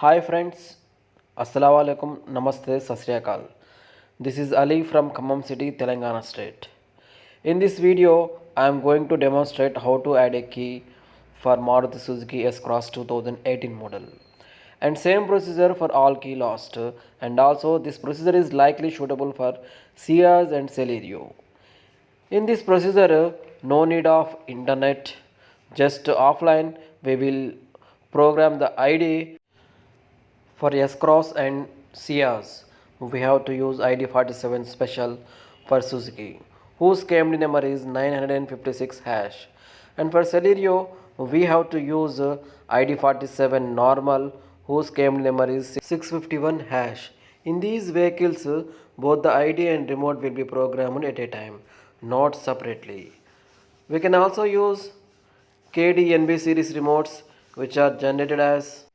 Hi friends, Assalamu alaikum, Namaste, Sat Sri Akal. This is Ali from Khammam City, Telangana State. In this video, I am going to demonstrate how to add a key for Maruti Suzuki S-Cross 2018 model. And same procedure for all key lost. And also this procedure is likely suitable for Ciaz and Celerio. In this procedure, no need of internet, just offline we will program the ID. For S-Cross and Ciaz, we have to use ID47 special for Suzuki, whose KMD number is 956 hash. And for Celerio, we have to use ID47 normal, whose KMD number is 651 hash. In these vehicles, both the ID and remote will be programmed at a time, not separately. We can also use KDNB series remotes, which are generated as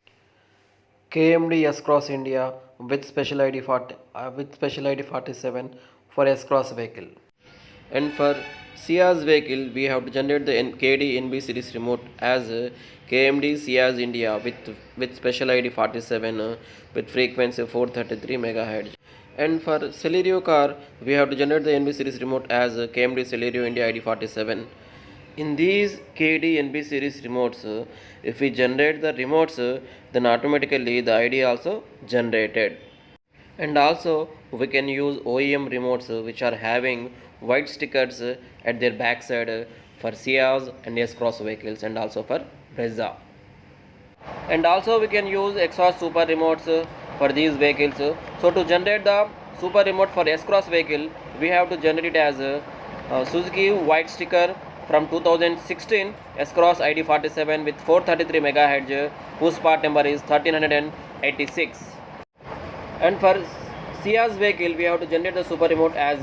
KMD S Cross India with special ID 40, with special ID 47 for S Cross vehicle. And for Ciaz vehicle, we have to generate the KD NB series remote as KMD Ciaz India with special ID 47 with frequency 433 MHz. And for Celerio car, we have to generate the NB series remote as KMD Celerio India ID 47. In these KD NB series remotes, if we generate the remotes, then automatically the ID also generated. And also we can use OEM remotes which are having white stickers at their backside for Ciaz and S-Cross vehicles and also for Brezza. And also we can use exhaust super remotes for these vehicles. So to generate the super remote for S-Cross vehicle, we have to generate it as Suzuki white sticker from 2016 S-Cross ID 47 with 433 MHz, whose part number is 1386. And for Ciaz vehicle, we have to generate the super remote as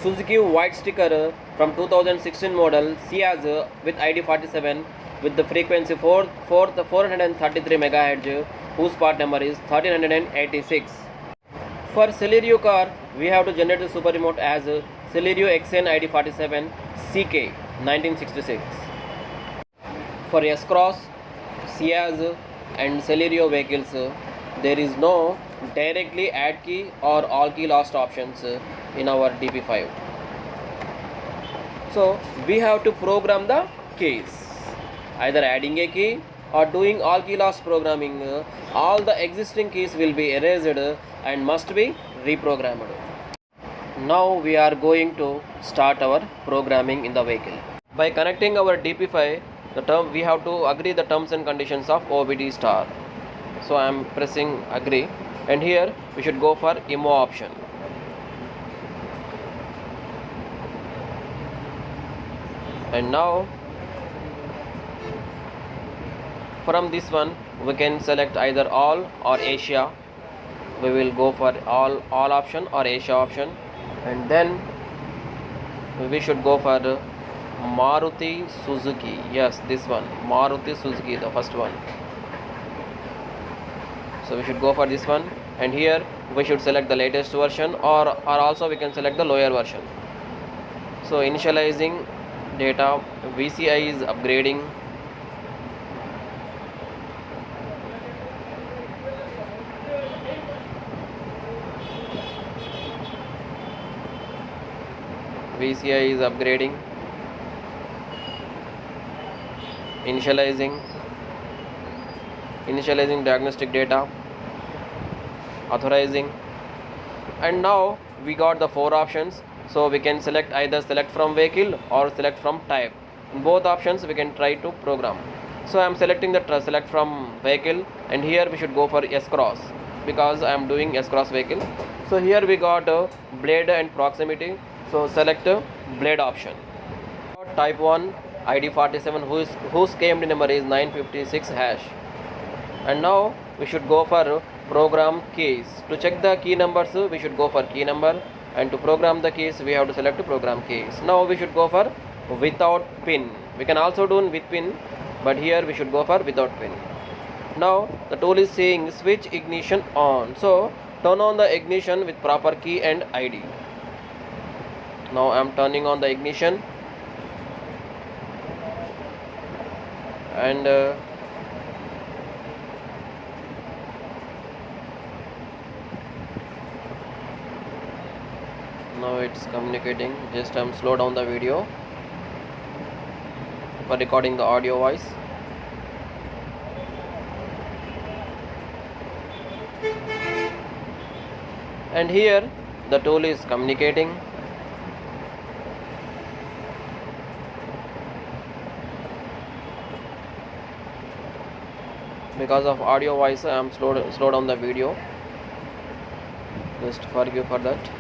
Suzuki white sticker from 2016 model Ciaz with ID 47 with the frequency 433 MHz, whose part number is 1386. For Celerio car, we have to generate the super remote as Celerio XN ID 47 CK 1966. For S-Cross, Ciaz and Celerio vehicles, there is no directly add key or all key lost options in our DP5. So we have to program the keys, either adding a key or doing all key lost programming. All the existing keys will be erased and must be reprogrammed. Now we are going to start our programming in the vehicle. By connecting our DP5, we have to agree the terms and conditions of OBD star. So I am pressing agree, and here we should go for IMO option. And now from this one we can select either all or Asia. We will go for all option or Asia option, and then we should go for Maruti Suzuki. Yes, this one, Maruti Suzuki, the first one. So we should go for this one, and here we should select the latest version, or also we can select the lower version. So initializing data, VCI is upgrading. VCI is upgrading. Initializing diagnostic data, authorizing. And now we got the 4 options, so we can select either select from vehicle or select from type. In both options we can try to program. So I am selecting the select from vehicle, and here we should go for S-Cross because I am doing S-Cross vehicle. So here we got blade and proximity, so select blade option. Type 1 ID 47 whose KMD number is 956 hash. And now we should go for program keys. To check the key numbers, we should go for key number, and to program the keys we have to select program keys. Now we should go for without pin. We can also do with pin, but here we should go for without pin. Now the tool is saying switch ignition on, so turn on the ignition with proper key and ID. Now I am turning on the ignition, and Now it's communicating. Just slow down the video for recording the audio voice. And here the tool is communicating. Because of audio voice I am slow down the video. Just forgive for that.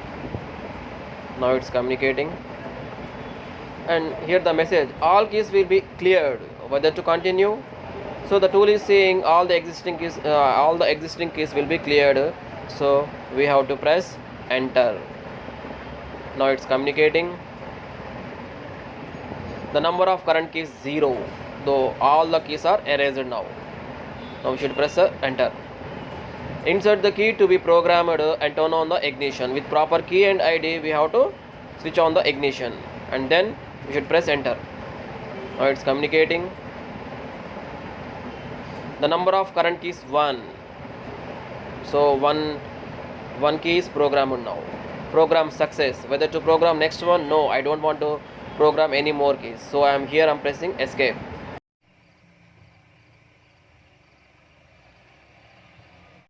Now it's communicating. And here the message, all keys will be cleared, whether to continue. So the tool is saying all the existing keys will be cleared, so we have to press enter. Now it's communicating. The number of current keys 0, though all the keys are erased now. Now we should press enter. Insert the key to be programmed and turn on the ignition. With proper key and ID we have to switch on the ignition, and then we should press enter. Now it's communicating. The number of current keys 1, so one key is programmed now. Program success. Whether to program next one? No, I don't want to program any more keys, so I'm pressing escape.